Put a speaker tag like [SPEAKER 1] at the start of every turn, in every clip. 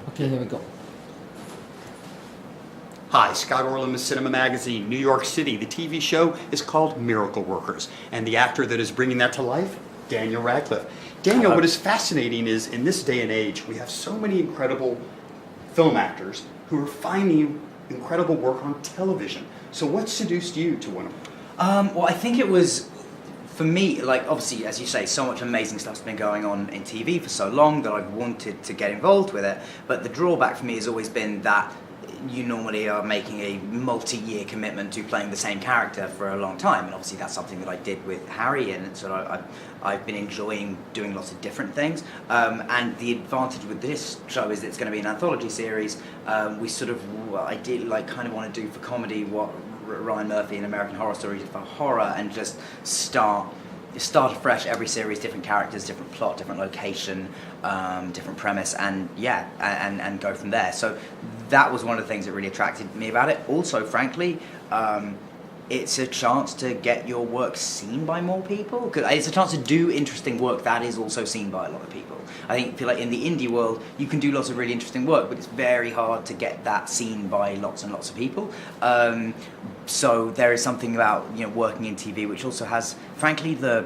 [SPEAKER 1] Okay, here we go.
[SPEAKER 2] Hi, Scott Orlin with Cinema Magazine, New York City. The TV show is called Miracle Workers, and the actor that is bringing that to life, Daniel Radcliffe. Daniel, what is fascinating is in this day and age, we have so many incredible film actors who are finding incredible work on television. So what seduced you to one of them?
[SPEAKER 3] Well, I think it was, for me, like, obviously, as you say, so much amazing stuff's been going on in TV for so long that I've wanted to get involved with it. But the drawback for me has always been that you normally are making a multi-year commitment to playing the same character for a long time, and obviously that's something that I did with Harry, and so I've been enjoying doing lots of different things. And the advantage with this show is that it's going to be an anthology series. I did kind of want to do for comedy what Ryan Murphy in American Horror Story did for horror, and just start afresh every series, different characters, different plot, different location, different premise, and go from there. So that was one of the things that really attracted me about it. Also, frankly, it's a chance to get your work seen by more people, because it's a chance to do interesting work that is also seen by a lot of people. I feel like in the indie world, you can do lots of really interesting work, but it's very hard to get that seen by lots and lots of people. So there is something about working in TV which also has, frankly, the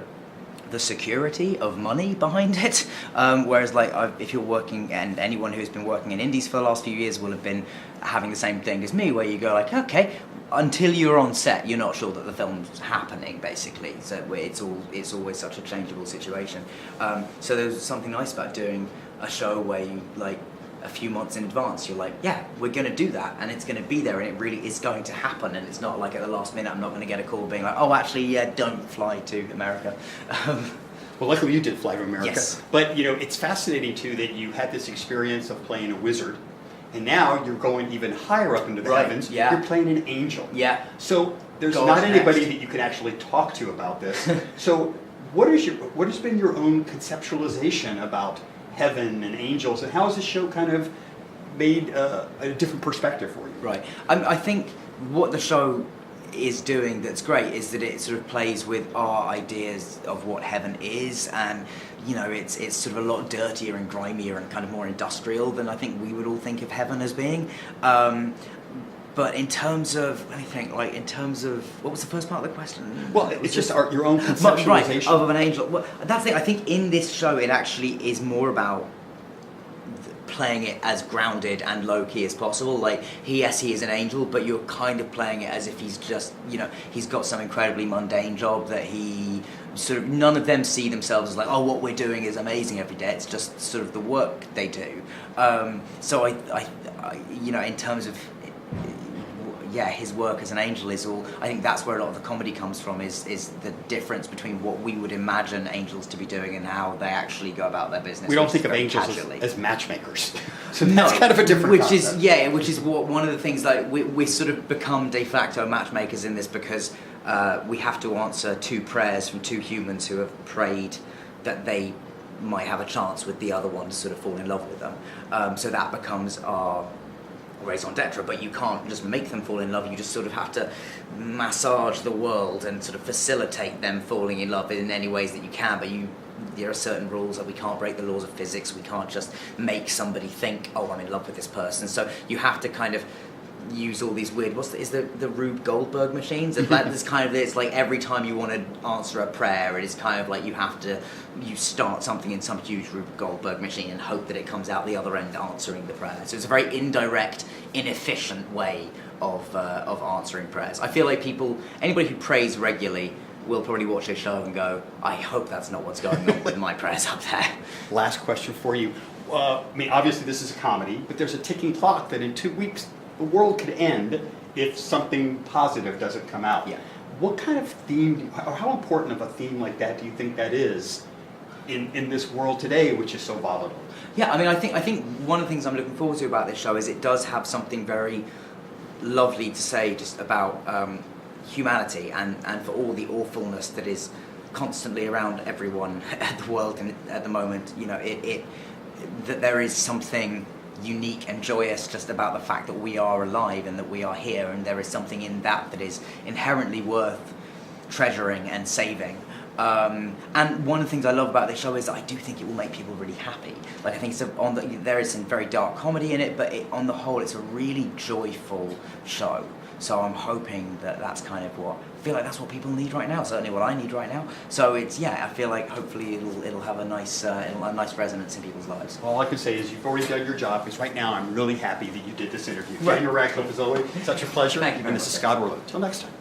[SPEAKER 3] security of money behind it. Whereas if you're working, and anyone who's been working in indies for the last few years will have been having the same thing as me, where you go okay, until you're on set, you're not sure that the film's happening, basically. So it's always such a changeable situation. So there's something nice about doing a show where you a few months in advance, you're we're going to do that, and it's going to be there, and it really is going to happen, and it's not at the last minute I'm not going to get a call being don't fly to America.
[SPEAKER 2] Well, luckily you did fly to America.
[SPEAKER 3] Yes.
[SPEAKER 2] But it's fascinating too that you had this experience of playing a wizard, and now you're going even higher up into the heavens.
[SPEAKER 3] Yeah.
[SPEAKER 2] You're playing an angel.
[SPEAKER 3] Yeah.
[SPEAKER 2] So there's
[SPEAKER 3] God's
[SPEAKER 2] not anybody
[SPEAKER 3] next.
[SPEAKER 2] that you can actually talk to about this. So what has been your own conceptualization about heaven and angels, and how has this show kind of made a different perspective for you?
[SPEAKER 3] Right. I think what the show is doing that's great is that it sort of plays with our ideas of what heaven is, and it's sort of a lot dirtier and grimier and kind of more industrial than I think we would all think of heaven as being. But in terms of, what was the first part of the question?
[SPEAKER 2] Well, it's just your own conceptualization.
[SPEAKER 3] Of an angel. Well, that's it. I think in this show it actually is more about playing it as grounded and low-key as possible. He is an angel, but you're kind of playing it as if he's just, he's got some incredibly mundane job that he sort of, none of them see themselves as what we're doing is amazing every day. It's just sort of the work they do. So I in terms of his work as an angel is all. I think that's where a lot of the comedy comes from. Is the difference between what we would imagine angels to be doing and how they actually go about their business.
[SPEAKER 2] We don't think of angels as matchmakers, so that's kind of a different concept.
[SPEAKER 3] Which is what one of the things we sort of become de facto matchmakers in this, because we have to answer two prayers from two humans who have prayed that they might have a chance with the other one to sort of fall in love with them. So that becomes our raison d'etre, but you can't just make them fall in love. You just sort of have to massage the world and sort of facilitate them falling in love in any ways that you can, but there are certain rules that we can't break the laws of physics. We can't just make somebody think, I'm in love with this person. So you have to kind of use all these weird, the Rube Goldberg machines? It's kind of, it's every time you want to answer a prayer, it is kind of you start something in some huge Rube Goldberg machine and hope that it comes out the other end answering the prayer. So it's a very indirect, inefficient way of answering prayers. I feel like anybody who prays regularly will probably watch this show and go, I hope that's not what's going on with my prayers up there.
[SPEAKER 2] Last question for you. Obviously this is a comedy, but there's a ticking clock that in 2 weeks the world could end if something positive doesn't come out.
[SPEAKER 3] Yeah.
[SPEAKER 2] What kind of theme, or how important of a theme like that do you think that is in this world today, which is so volatile?
[SPEAKER 3] Yeah, I think one of the things I'm looking forward to about this show is it does have something very lovely to say just about humanity and for all the awfulness that is constantly around everyone at the world at the moment. That there is something unique and joyous just about the fact that we are alive and that we are here, and there is something in that is inherently worth treasuring and saving. And one of the things I love about this show is that I do think it will make people really happy. Like I think there is some very dark comedy in it, but on the whole, it's a really joyful show. So I'm hoping that that's kind of I feel like that's what people need right now. Certainly what I need right now. So I feel like hopefully it'll have a nice resonance in people's lives.
[SPEAKER 2] All I can say is you've already done your job, because right now I'm really happy that you did this interview.
[SPEAKER 3] Right.
[SPEAKER 2] Daniel Radcliffe, as always, such a pleasure.
[SPEAKER 3] Thank you very
[SPEAKER 2] And this
[SPEAKER 3] much.
[SPEAKER 2] is Scott Orlin. Till next time.